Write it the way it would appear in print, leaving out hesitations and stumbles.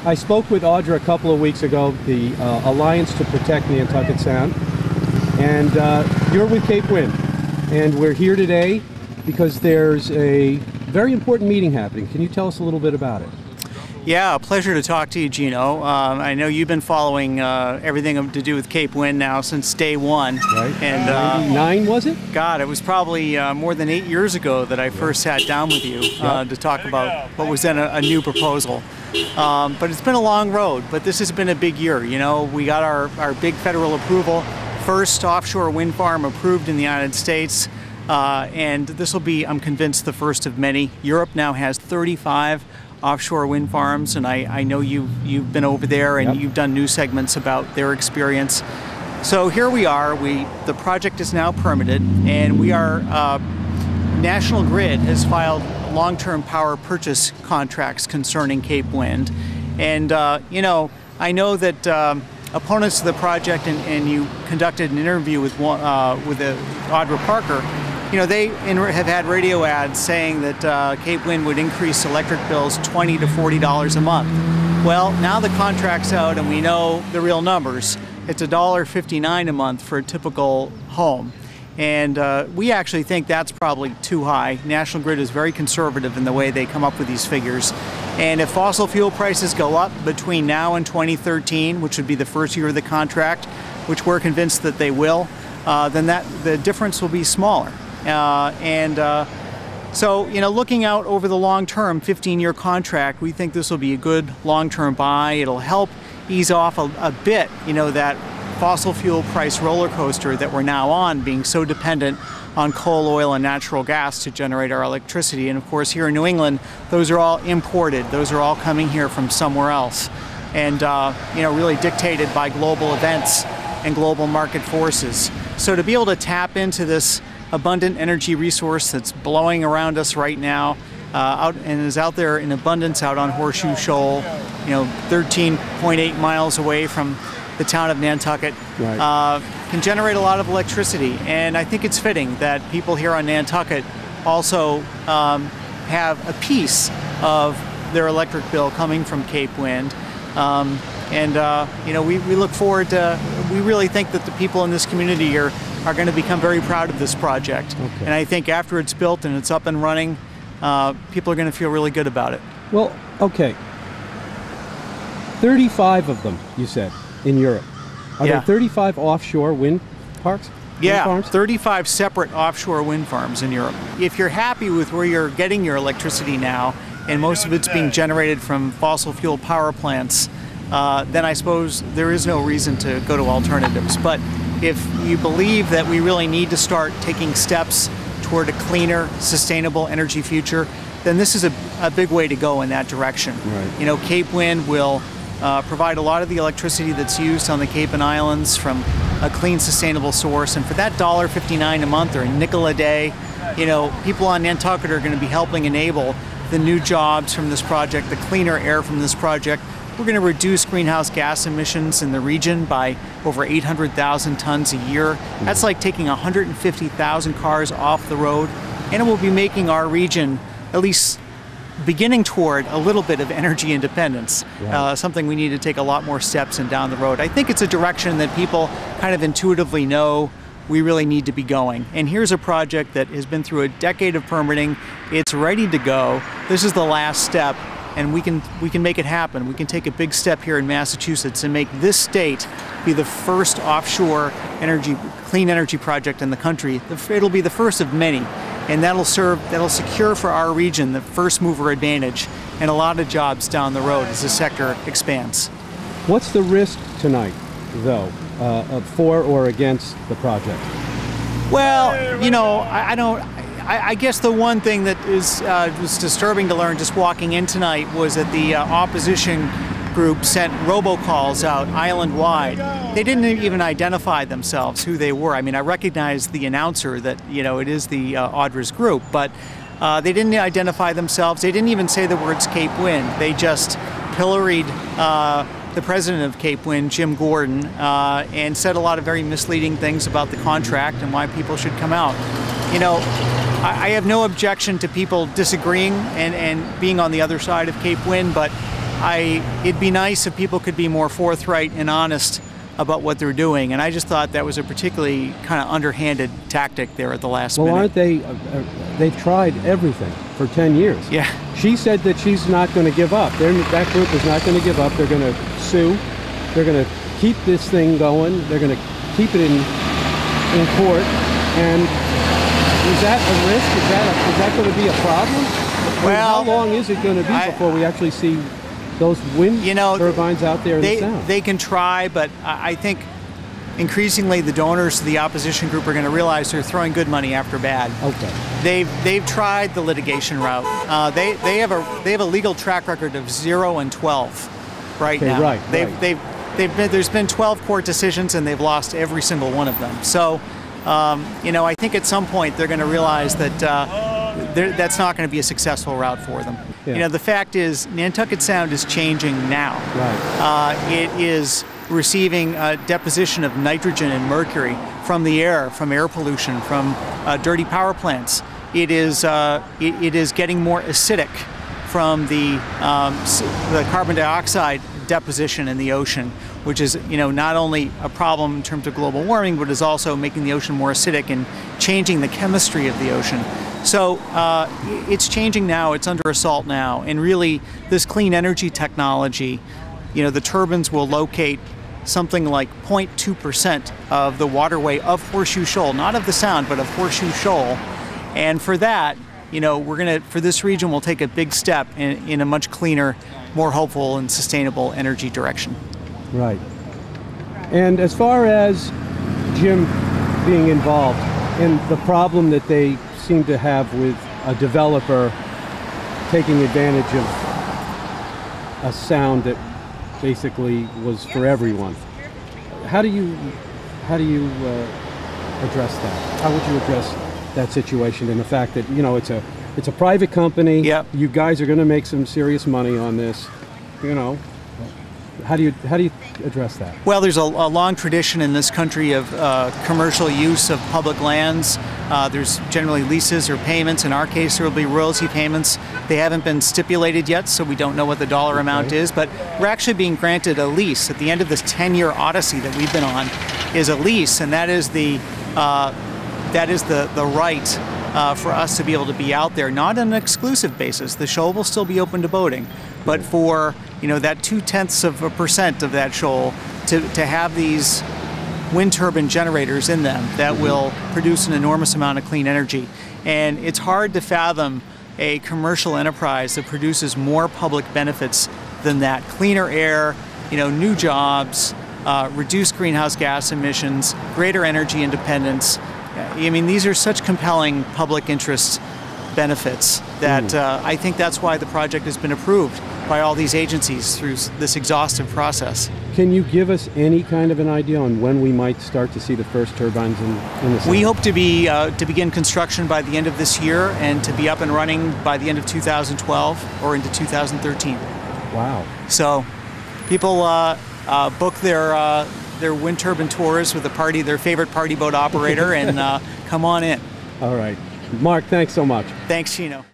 I spoke with Audra a couple of weeks ago, the Alliance to Protect Nantucket Sound, and you're with Cape Wind, and we're here today because there's a very important meeting happening. Can you tell us a little bit about it? Yeah, a pleasure to talk to you, Gino. I know you've been following everything to do with Cape Wind now since day one. Right. And 99, was it? God, it was probably more than 8 years ago that I first sat down with you to talk about what was then a new proposal. But it's been a long road, but this has been a big year. You know, we got our big federal approval, first offshore wind farm approved in the United States. And this will be, I'm convinced, the first of many. Europe now has 35 offshore wind farms, and I know you've been over there and you've done news segments about their experience. So here we are. The project is now permitted, and we are National Grid has filed long-term power purchase contracts concerning Cape Wind, and you know, I know that opponents of the project, and you conducted an interview with Audra Parker. You know, they have had radio ads saying that Cape Wind would increase electric bills $20 to $40 a month. Well, now the contract's out and we know the real numbers. It's $1.59 a month for a typical home. And we actually think that's probably too high. National Grid is very conservative in the way they come up with these figures. And if fossil fuel prices go up between now and 2013, which would be the first year of the contract, which we're convinced that they will, then the difference will be smaller. So, you know, looking out over the long term, 15-year contract, we think this will be a good long-term buy. It'll help ease off a bit, you know, that fossil fuel price roller coaster that we're now on, being so dependent on coal, oil, and natural gas to generate our electricity. And of course, here in New England, those are all imported. Those are all coming here from somewhere else. And, you know, really dictated by global events and global market forces. So to be able to tap into this abundant energy resource that's blowing around us right now, is out there in abundance out on Horseshoe Shoal, you know, 13.8 miles away from the town of Nantucket, right. Can generate a lot of electricity. And I think it's fitting that people here on Nantucket also have a piece of their electric bill coming from Cape Wind. You know, we look forward to, we really think that the people in this community are going to become very proud of this project. Okay. And I think after it's built and it's up and running, people are going to feel really good about it. Well, okay. 35 of them, you said, in Europe. Are there 35 offshore wind parks? Yeah, wind farms? 35 separate offshore wind farms in Europe. If you're happy with where you're getting your electricity now, and most of it's being generated from fossil fuel power plants, then I suppose there is no reason to go to alternatives. But if you believe that we really need to start taking steps toward a cleaner, sustainable energy future, then this is a big way to go in that direction. Right. You know, Cape Wind will provide a lot of the electricity that's used on the Cape and Islands from a clean, sustainable source. And for that $1.59 a month or a nickel a day, you know, people on Nantucket are going to be helping enable the new jobs from this project, the cleaner air from this project. We're going to reduce greenhouse gas emissions in the region by over 800,000 tons a year. That's like taking 150,000 cars off the road, and it will be making our region at least beginning toward a little bit of energy independence, something we need to take a lot more steps in down the road. I think it's a direction that people kind of intuitively know we really need to be going. And here's a project that has been through a decade of permitting. It's ready to go. This is the last step, and we can make it happen. We can take a big step here in Massachusetts and make this state be the first offshore clean energy project in the country. It'll be the first of many, and that'll secure for our region the first mover advantage and a lot of jobs down the road as the sector expands. What's the risk tonight, though, for or against the project? Well, you know, I guess the one thing that was disturbing to learn just walking in tonight was that the opposition group sent robocalls out island-wide. They didn't even identify themselves, who they were. I mean, I recognized the announcer that, you know, it is the Audra's group, but they didn't identify themselves. They didn't even say the words Cape Wind. They just pilloried the president of Cape Wind, Jim Gordon, and said a lot of very misleading things about the contract and why people should come out. You know, I have no objection to people disagreeing and being on the other side of Cape Wind, but it'd be nice if people could be more forthright and honest about what they're doing, and I just thought that was a particularly kind of underhanded tactic there at the last minute. Well, aren't they? They've tried everything for 10 years. Yeah. She said that she's not going to give up. That group is not going to give up. They're going to sue. They're going to keep this thing going. They're going to keep it in court. And is that a risk? Is that going to be a problem? Well, how long is it going to be before we actually see those wind turbines out there in the Sound? They can try, but I think increasingly the donors to the opposition group are going to realize they're throwing good money after bad. Okay. They've tried the litigation route. They have a legal track record of 0 and 12 right now. Right. There's been 12 court decisions and they've lost every single one of them. So, I think at some point they're going to realize that that's not going to be a successful route for them. Yeah. The fact is Nantucket Sound is changing now. Right. It is receiving deposition of nitrogen and mercury from the air, from air pollution, from dirty power plants. It is getting more acidic from the carbon dioxide deposition in the ocean, which is not only a problem in terms of global warming, but is also making the ocean more acidic and changing the chemistry of the ocean. So it's changing now, it's under assault now, and really this clean energy technology, the turbines will locate something like 0.2% of the waterway of Horseshoe Shoal, not of the Sound, but of Horseshoe Shoal. And for that, for this region, we'll take a big step in a much cleaner, more hopeful and sustainable energy direction. Right. And as far as Jim being involved in the problem that they seem to have with a developer taking advantage of a sound that basically was for everyone, how do you address that? How would you address that situation and the fact that it's a private company? Yep. You guys are going to make some serious money on this. How do you address that? Well, there's a long tradition in this country of commercial use of public lands. There's generally leases or payments. In our case, there will be royalty payments. They haven't been stipulated yet, so we don't know what the dollar amount is, but we're actually being granted a lease. At the end of this 10-year odyssey that we've been on is a lease, and that is the right for us to be able to be out there, not on an exclusive basis. The shoal will still be open to boating, but for that 0.2% of that shoal to have these wind turbine generators in them that will produce an enormous amount of clean energy. And it's hard to fathom a commercial enterprise that produces more public benefits than that. Cleaner air, new jobs, reduced greenhouse gas emissions, greater energy independence. These are such compelling public interest benefits that I think that's why the project has been approved by all these agencies through this exhaustive process. Can you give us any kind of an idea on when we might start to see the first turbines in the Sound? We hope to begin construction by the end of this year and to be up and running by the end of 2012 or into 2013. Wow. So people book their wind turbine tours with their favorite party boat operator and come on in. All right. Mark, thanks so much. Thanks, Chino.